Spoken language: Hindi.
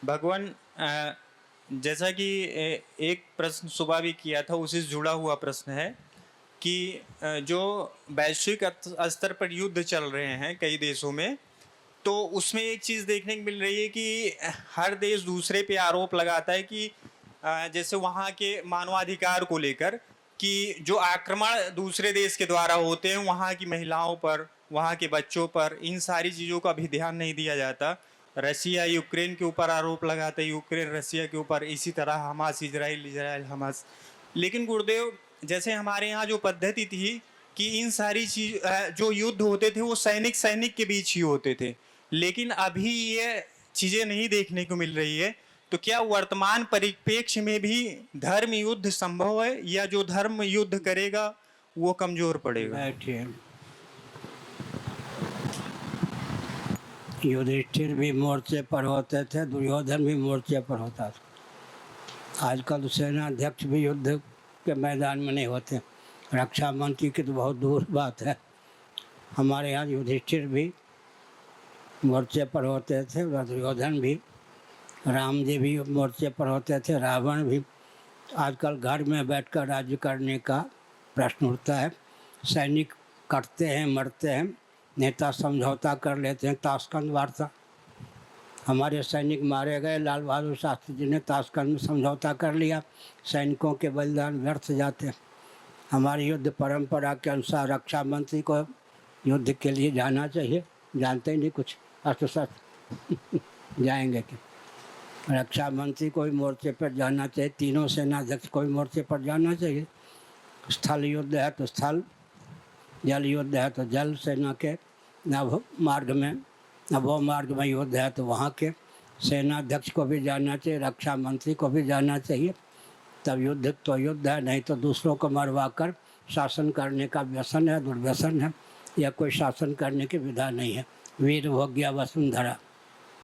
भगवान जैसा कि एक प्रश्न सुबह भी किया था, उसी से जुड़ा हुआ प्रश्न है कि जो वैश्विक स्तर पर युद्ध चल रहे हैं कई देशों में, तो उसमें एक चीज़ देखने को मिल रही है कि हर देश दूसरे पे आरोप लगाता है कि जैसे वहाँ के मानवाधिकार को लेकर कि जो आक्रमण दूसरे देश के द्वारा होते हैं वहाँ की महिलाओं पर, वहाँ के बच्चों पर, इन सारी चीज़ों का भी ध्यान नहीं दिया जाता। रसिया यूक्रेन के ऊपर आरोप लगाता है, यूक्रेन रसिया के ऊपर, इसी तरह हमास इजराइल, इजराइल हमास। लेकिन गुरुदेव, जैसे हमारे यहाँ जो पद्धति थी कि इन सारी चीज जो युद्ध होते थे वो सैनिक सैनिक के बीच ही होते थे, लेकिन अभी ये चीजें नहीं देखने को मिल रही है। तो क्या वर्तमान परिप्रेक्ष्य में भी धर्म युद्ध संभव है, या जो धर्म युद्ध करेगा वो कमजोर पड़ेगा? बैठिए। युधिष्ठिर भी मोर्चे पर होते थे, दुर्योधन भी मोर्चे पर होता था। आजकल सेनाध्यक्ष भी युद्ध के मैदान में नहीं होते, रक्षा मंत्री की तो बहुत दूर बात है। हमारे यहाँ युधिष्ठिर भी मोर्चे पर होते थे, दुर्योधन भी, राम जी भी मोर्चे पर होते थे, रावण भी। आजकल घर में बैठकर राज्य करने का प्रश्न उठता है। सैनिक कटते हैं, मरते हैं, नेता समझौता कर लेते हैं, ताशकंद वार्ता। हमारे सैनिक मारे गए, लाल बहादुर शास्त्री जी ने ताशकंद में समझौता कर लिया। सैनिकों के बलिदान व्यर्थ जाते हैं। हमारी युद्ध परंपरा के अनुसार रक्षा मंत्री को युद्ध के लिए जाना चाहिए, जानते ही नहीं कुछ अस्त्र शस्त्र जाएंगे कि रक्षा मंत्री को भी मोर्चे पर जाना चाहिए, तीनों सेनाध्यक्ष को भी मोर्चे पर जाना चाहिए। स्थल युद्ध है तो स्थल, जल युद्ध है तो जल सेना के नभ मार्ग में, नभो मार्ग में युद्ध है तो वहाँ के सेनाध्यक्ष को भी जाना चाहिए, रक्षा मंत्री को भी जाना चाहिए। तब युद्ध तो युद्ध है, नहीं तो दूसरों को मरवा कर शासन करने का व्यसन है, दुर्व्यसन है। यह कोई शासन करने की विधा नहीं है। वीर भोग्या वसुंधरा।